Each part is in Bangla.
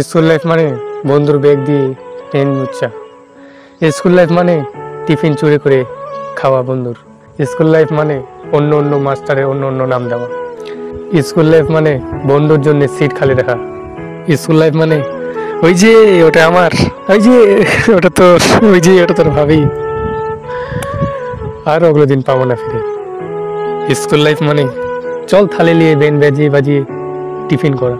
স্কুল লাইফ মানে বন্ধুর ব্যাগ দিয়ে পেন মুচ্ছা। স্কুল লাইফ মানে টিফিন চুরি করে খাওয়া বন্ধুর। স্কুল লাইফ মানে অন্য অন্য মাস্টারের অন্য অন্য নাম দেওয়া। স্কুল লাইফ মানে বন্ধুর জন্য সিট খালি রাখা। স্কুল লাইফ মানে ওই যে ওটা আমার, ওই যে ওটা তোর, ওই যে ওটা তোর ভাবি। আর ওগুলো দিন পাবো না ফিরে। স্কুল লাইফ মানে চল থালি নিয়ে বেন বাজিয়ে বাজিয়ে টিফিন করা।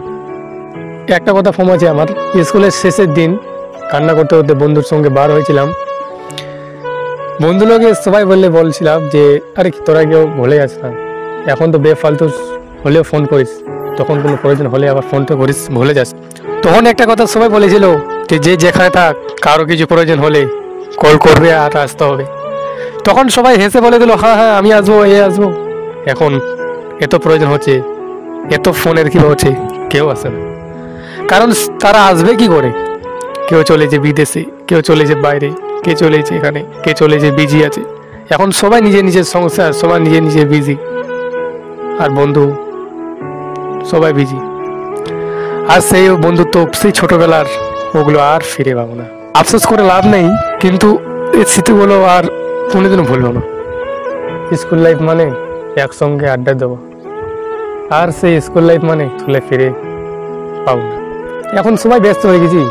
একটা কথা ফোন আছে আমার, স্কুলের শেষের দিন কান্না করতে করতে বন্ধুর সঙ্গে বার হয়েছিলাম। বন্ধু লোকে সবাই বলছিলাম যে আরে তোরা কেউ ভুলে যাস না, এখন তো বেফালতু হলেও ফোন করিস, তখন কোনো প্রয়োজন হলে আবার ফোনটা করিস, ভুলে যাস। তখন একটা কথা সবাই বলেছিল যে যে যেখানে থাক কারো কিছু প্রয়োজন হলে কল করবে আর আসতে হবে। তখন সবাই হেসে বলে দিল হ্যাঁ হ্যাঁ আমি আসবো, আসবো। এখন এত প্রয়োজন হচ্ছে, এত ফোনের কি হচ্ছে, কেউ আসে না। কারণ তারা আসবে কি করে? কেউ চলেছে বিদেশে, কেউ চলেছে বাইরে, কে চলেছে এখানে, কে চলেছে বিজি আছে। এখন সবাই নিজের নিজের সংসার, সবাই নিজে নিজে বিজি। আর বন্ধু সবাই বিজি। আর সেই বন্ধুত্ব সেই ছোটবেলার ওগুলো আর ফিরে পাবো না। আফসোস করে লাভ নেই, কিন্তু এই স্মৃতিগুলো আর কোনোদিনও ভুলবো না। স্কুল লাইফ মানে একসঙ্গে আড্ডা দেবো, আর সেই স্কুল লাইফ মানে স্কুলে ফিরে পাবো না। এখন সবাই ব্যস্ত হয়ে গেছি।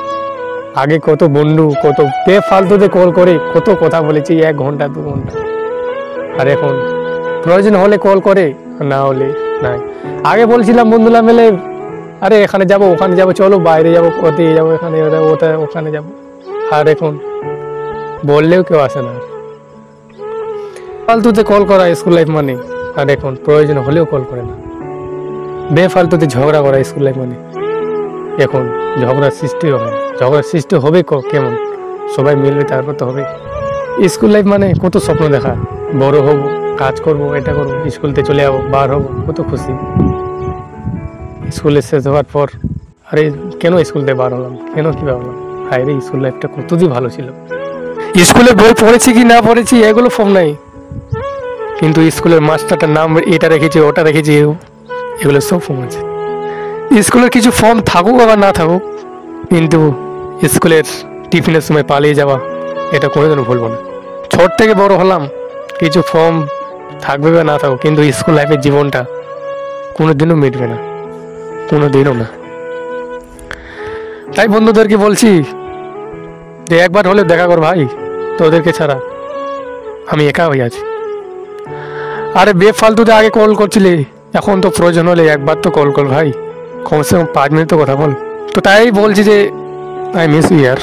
আগে কত বন্ধু, কত বেফালতুতে কল করে কত কথা বলেছি, 1 ঘন্টা 2 ঘন্টা। আর এখন প্রয়োজন হলে কল করে, না হলে নাই। আগে বলছিলাম বন্ধুরা মিলে আরে এখানে যাব ওখানে যাব, চলো বাইরে যাবো, ওতে যাবো, এখানে ওটা ওখানে যাবো। আর এখন বললেও কেউ আসে না। ফালতুতে কল করা স্কুল লাইফ মানে, আর এখন প্রয়োজন হলেও কল করে না। বেফালতুতে ঝগড়া করা স্কুল লাইফ মানে, এখন ঝগড়ার সৃষ্টি হবে না। ঝগড়ার সৃষ্টি হবে কেমন? সবাই মিলবে তারপর তো হবে। স্কুল লাইফ মানে কত স্বপ্ন দেখা, বড় হব, কাজ করব, এটা করবো, স্কুলতে চলে যাবো, বার হবো, কত খুশি। স্কুলে শেষ হওয়ার পর আরে কেন স্কুলতে বার হলাম, কেন কি ভাবলাম, হায় রে স্কুল লাইফটা কতদিন ভালো ছিল। স্কুলে বই পড়েছি কি না পড়েছি এগুলো ফর্ম নাই, কিন্তু স্কুলের মাস্টারটার নাম এটা রেখেছি ওটা রেখেছি, এগুলো সব ফর্ম আছে। স্কুলের কিছু ফর্ম থাকুক আবার না থাকুক, কিন্তু স্কুলের টিফিনের সময় পালিয়ে যাওয়া এটা কোনোদিনও ভুলবো না। ছোট থেকে বড় হলাম, কিছু ফর্ম থাকবে বা না থাকুক, কিন্তু স্কুল লাইফের জীবনটা কোনোদিনও মিটবে না, কোনোদিনও না। তাই বন্ধুদেরকে বলছি যে একবার হলে দেখা কর ভাই, তোদেরকে ছাড়া আমি একা হয়ে আছি। আরে বেফালতুতে আগে কল করছিলে, এখন তো প্রয়োজন হলে একবার তো কল কর ভাই, কমসে কম 5 মিনিট তো কথা বল। তো তাই বলছি যে আই মিস ইউ ইয়ার,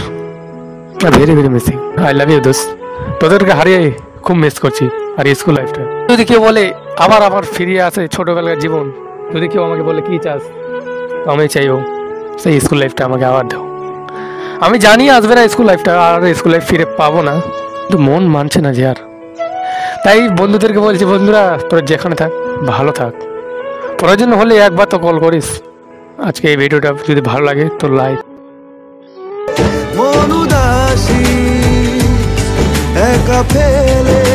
very very missing, I love you দোস্ত। তোদেরকে হারিয়ে খুব মিস করছি। আর স্কুল লাইফটা যদি কেউ বলে আবার ফিরিয়ে আসে ছোটবেলার জীবন, যদি কেউ আমাকে বলে কি চাস, তো আমি চাইবো সেই স্কুল লাইফটা আমাকে আবার দাও। আমি জানি আসবে না স্কুল লাইফটা, আর স্কুল লাইফ ফিরে পাবো না, কিন্তু মন মানছে না যে আর। তাই বন্ধুদেরকে বলছি বন্ধুরা তোরা যেখানে থাক ভালো থাক, প্রয়োজন হলে একবার তো কল করিস। আজকে এই ভিডিওটা যদি ভালো লাগে তো লাইক। মন উদাসী একা ফেলে